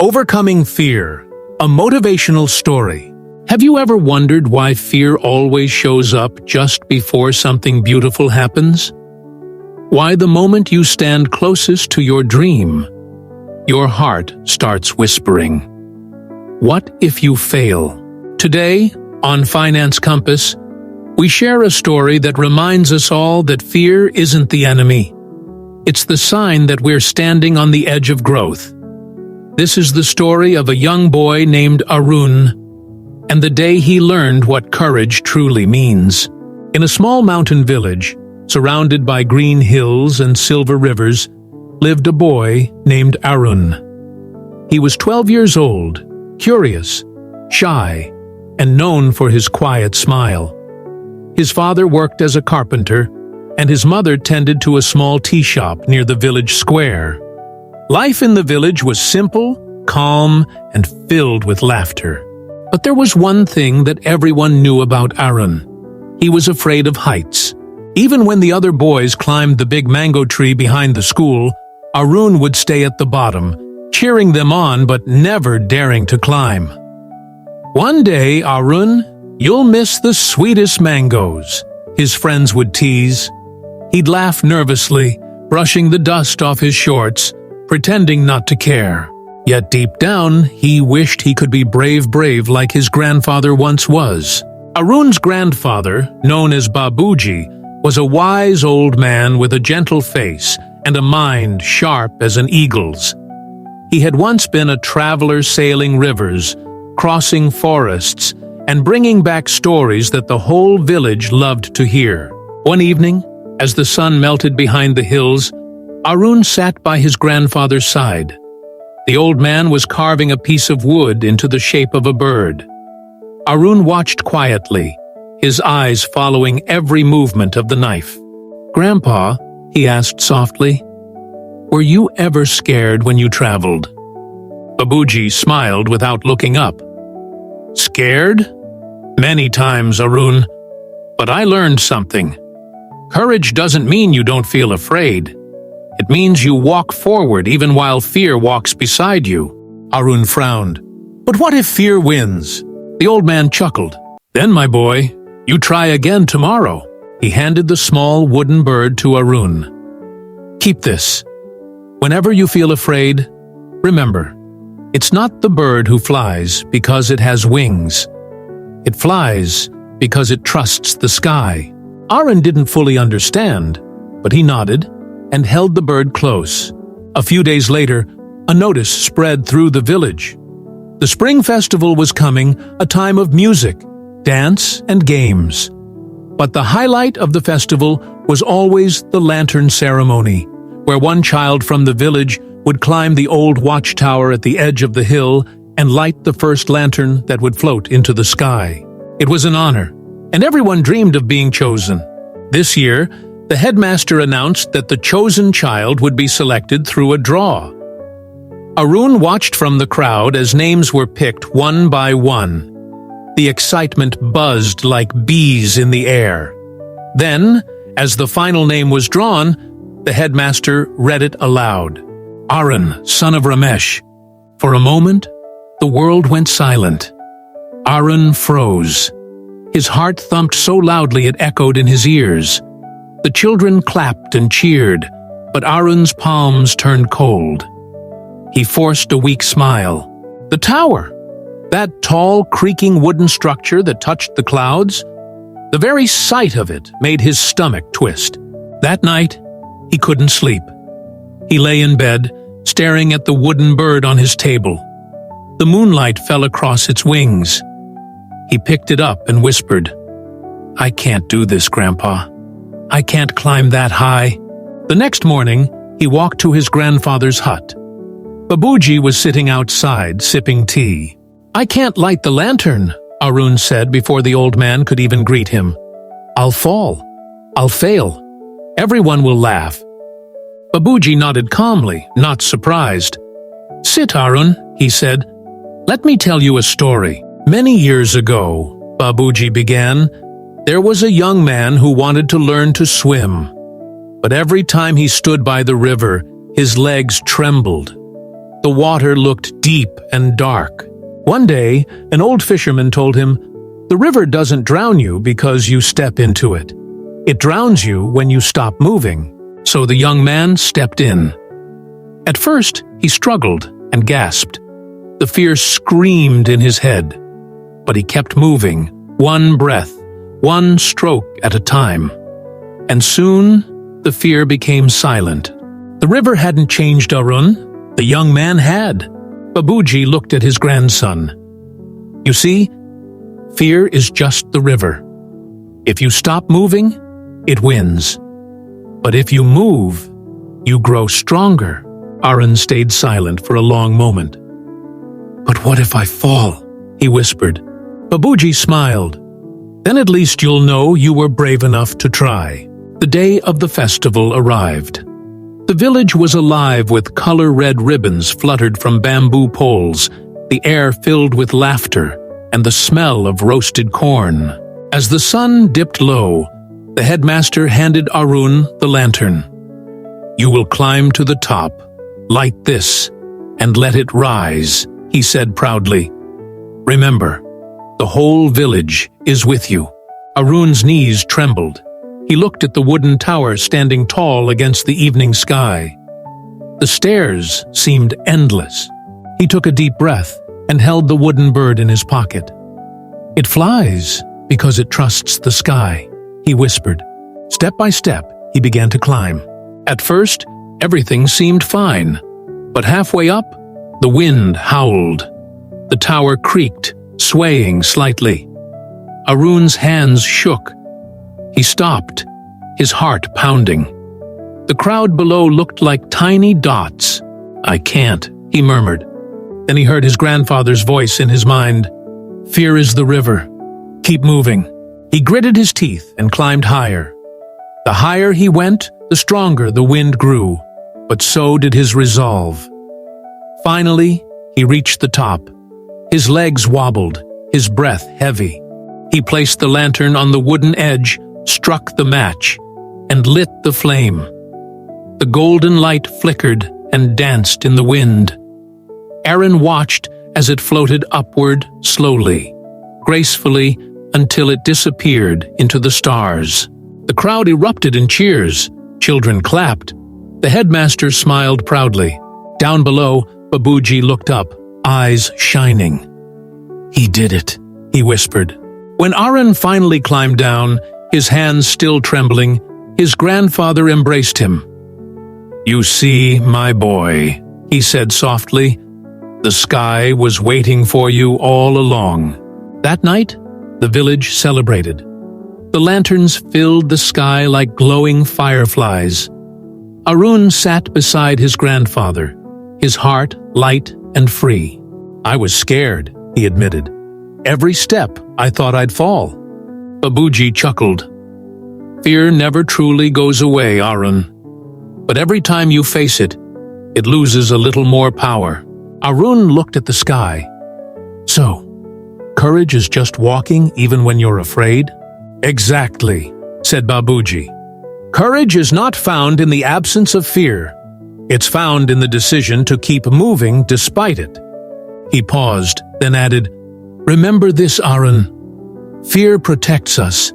Overcoming Fear, a motivational story. Have you ever wondered why fear always shows up just before something beautiful happens? Why the moment you stand closest to your dream, your heart starts whispering, "What if you fail?" Today, on Finance Compass, we share a story that reminds us all that fear isn't the enemy. It's the sign that we're standing on the edge of growth. This is the story of a young boy named Arun, and the day he learned what courage truly means. In a small mountain village, surrounded by green hills and silver rivers, lived a boy named Arun. He was 12 years old, curious, shy, and known for his quiet smile. His father worked as a carpenter, and his mother tended to a small tea shop near the village square. Life in the village was simple, calm, and filled with laughter. But there was one thing that everyone knew about Arun. He was afraid of heights. Even when the other boys climbed the big mango tree behind the school, Arun would stay at the bottom, cheering them on but never daring to climb. One day, "Arun, you'll miss the sweetest mangoes," his friends would tease. He'd laugh nervously, brushing the dust off his shorts, pretending not to care. Yet deep down, he wished he could be brave like his grandfather once was. Arun's grandfather, known as Babuji, was a wise old man with a gentle face and a mind sharp as an eagle's. He had once been a traveler sailing rivers, crossing forests, and bringing back stories that the whole village loved to hear. One evening, as the sun melted behind the hills, Arun sat by his grandfather's side. The old man was carving a piece of wood into the shape of a bird. Arun watched quietly, his eyes following every movement of the knife. "Grandpa," he asked softly, "were you ever scared when you traveled?" Babuji smiled without looking up. "Scared? Many times, Arun. But I learned something. Courage doesn't mean you don't feel afraid. It means you walk forward even while fear walks beside you." Arun frowned. "But what if fear wins?" The old man chuckled. "Then, my boy, you try again tomorrow." He handed the small wooden bird to Arun. "Keep this. Whenever you feel afraid, remember, it's not the bird who flies because it has wings. It flies because it trusts the sky." Arun didn't fully understand, but he nodded and held the bird close. A few days later, a notice spread through the village. The spring festival was coming, a time of music, dance, and games. But the highlight of the festival was always the lantern ceremony, where one child from the village would climb the old watchtower at the edge of the hill and light the first lantern that would float into the sky. It was an honor, and everyone dreamed of being chosen. This year, the headmaster announced that the chosen child would be selected through a draw. Arun watched from the crowd as names were picked one by one. The excitement buzzed like bees in the air. Then, as the final name was drawn, the headmaster read it aloud. "Arun, son of Ramesh." For a moment, the world went silent. Arun froze. His heart thumped so loudly it echoed in his ears. The children clapped and cheered, but Arun's palms turned cold. He forced a weak smile. The tower! That tall, creaking wooden structure that touched the clouds? The very sight of it made his stomach twist. That night, he couldn't sleep. He lay in bed, staring at the wooden bird on his table. The moonlight fell across its wings. He picked it up and whispered, "I can't do this, Grandpa. I can't climb that high." The next morning, he walked to his grandfather's hut. Babuji was sitting outside, sipping tea. "I can't light the lantern," Arun said before the old man could even greet him. "I'll fall. I'll fail. Everyone will laugh." Babuji nodded calmly, not surprised. "Sit, Arun," he said. "Let me tell you a story. Many years ago," Babuji began, "there was a young man who wanted to learn to swim. But every time he stood by the river, his legs trembled. The water looked deep and dark. One day, an old fisherman told him, "The river doesn't drown you because you step into it. It drowns you when you stop moving." So the young man stepped in. At first, he struggled and gasped. The fear screamed in his head. But he kept moving, one breath, one stroke at a time. And soon, the fear became silent. The river hadn't changed Arun. The young man had. Babuji looked at his grandson. "You see, fear is just the river. If you stop moving, it wins. But if you move, you grow stronger." Arun stayed silent for a long moment. "But what if I fall?" he whispered. Babuji smiled. "Then at least you'll know you were brave enough to try." The day of the festival arrived. The village was alive with color-red ribbons fluttered from bamboo poles, the air filled with laughter and the smell of roasted corn. As the sun dipped low, the headmaster handed Arun the lantern. "You will climb to the top, light this, and let it rise," he said proudly. "Remember, the whole village is with you." Arun's knees trembled. He looked at the wooden tower standing tall against the evening sky. The stairs seemed endless. He took a deep breath and held the wooden bird in his pocket. "It flies because it trusts the sky," he whispered. Step by step, he began to climb. At first, everything seemed fine. But halfway up, the wind howled. The tower creaked, swaying slightly. Arun's hands shook. He stopped, his heart pounding. The crowd below looked like tiny dots. "I can't," he murmured. Then he heard his grandfather's voice in his mind. "Fear is the river. Keep moving." He gritted his teeth and climbed higher. The higher he went, the stronger the wind grew, but so did his resolve. Finally, he reached the top. His legs wobbled, his breath heavy. He placed the lantern on the wooden edge, struck the match, and lit the flame. The golden light flickered and danced in the wind. Arun watched as it floated upward slowly, gracefully, until it disappeared into the stars. The crowd erupted in cheers. Children clapped. The headmaster smiled proudly. Down below, Babuji looked up, eyes shining. "He did it," he whispered. When Arun finally climbed down, his hands still trembling, his grandfather embraced him. "You see, my boy," he said softly, "the sky was waiting for you all along." That night, the village celebrated. The lanterns filled the sky like glowing fireflies. Arun sat beside his grandfather, his heart light and free. "I was scared," he admitted. "Every step I thought I'd fall." Babuji chuckled. "Fear never truly goes away, Arun. But every time you face it, it loses a little more power." Arun looked at the sky. "So, courage is just walking even when you're afraid?" "Exactly," said Babuji. "Courage is not found in the absence of fear. It's found in the decision to keep moving despite it." He paused, then added, "Remember this, Arun. Fear protects us,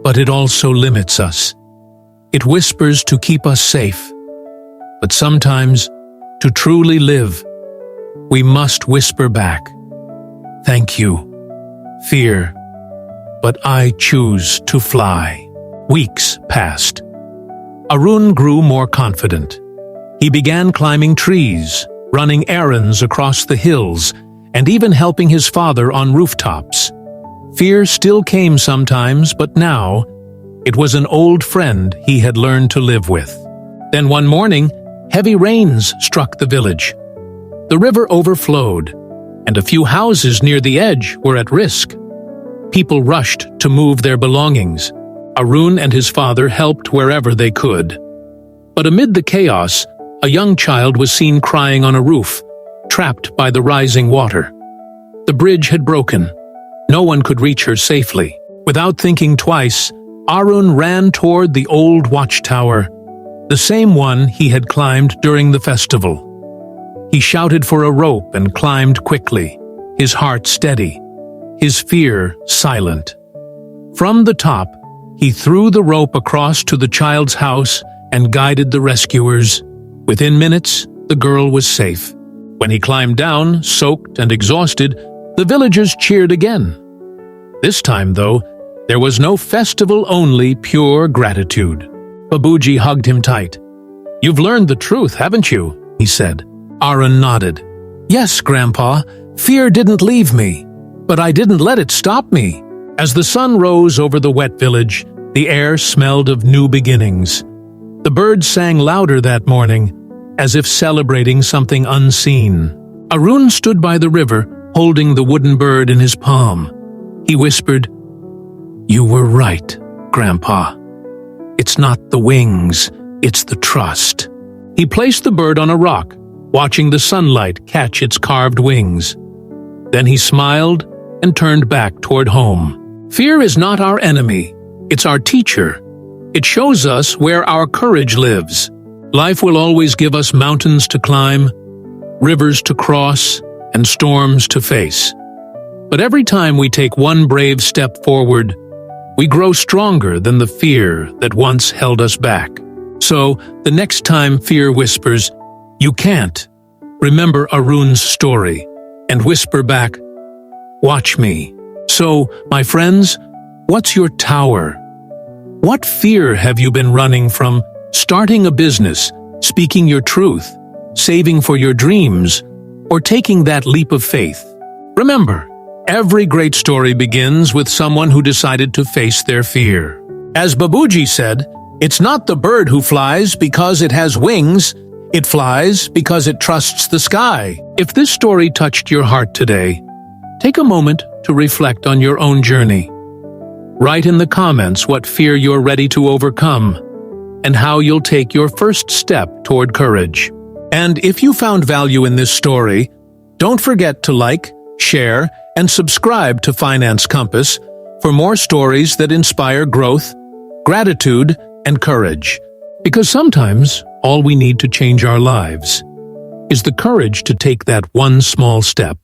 but it also limits us. It whispers to keep us safe. But sometimes, to truly live, we must whisper back, 'Thank you, fear, but I choose to fly.'" Weeks passed. Arun grew more confident. He began climbing trees, running errands across the hills, and even helping his father on rooftops. Fear still came sometimes, but now it was an old friend he had learned to live with. Then one morning, heavy rains struck the village. The river overflowed, and a few houses near the edge were at risk. People rushed to move their belongings. Arun and his father helped wherever they could. But amid the chaos, a young child was seen crying on a roof, trapped by the rising water. The bridge had broken. No one could reach her safely. Without thinking twice, Arun ran toward the old watchtower, the same one he had climbed during the festival. He shouted for a rope and climbed quickly, his heart steady, his fear silent. From the top, he threw the rope across to the child's house and guided the rescuers. Within minutes, the girl was safe. When he climbed down, soaked and exhausted, the villagers cheered again. This time, though, there was no festival, only pure gratitude. Babuji hugged him tight. "You've learned the truth, haven't you?" he said. Arun nodded. "Yes, Grandpa, fear didn't leave me, but I didn't let it stop me." As the sun rose over the wet village, the air smelled of new beginnings. The birds sang louder that morning, as if celebrating something unseen. Arun stood by the river, holding the wooden bird in his palm. He whispered, "You were right, Grandpa. It's not the wings, it's the trust." He placed the bird on a rock, watching the sunlight catch its carved wings. Then he smiled and turned back toward home. Fear is not our enemy, it's our teacher. It shows us where our courage lives. Life will always give us mountains to climb, rivers to cross, and storms to face. But every time we take one brave step forward, we grow stronger than the fear that once held us back. So, the next time fear whispers, "You can't," remember Arun's story and whisper back, "Watch me." So, my friends, what's your tower? What fear have you been running from? Starting a business, speaking your truth, saving for your dreams, or taking that leap of faith? Remember, every great story begins with someone who decided to face their fear. As Babuji said, it's not the bird who flies because it has wings, it flies because it trusts the sky. If this story touched your heart today, take a moment to reflect on your own journey. Write in the comments what fear you're ready to overcome and how you'll take your first step toward courage. And if you found value in this story, don't forget to like, share, and subscribe to Finance Compass for more stories that inspire growth, gratitude, and courage. Because sometimes all we need to change our lives is the courage to take that one small step.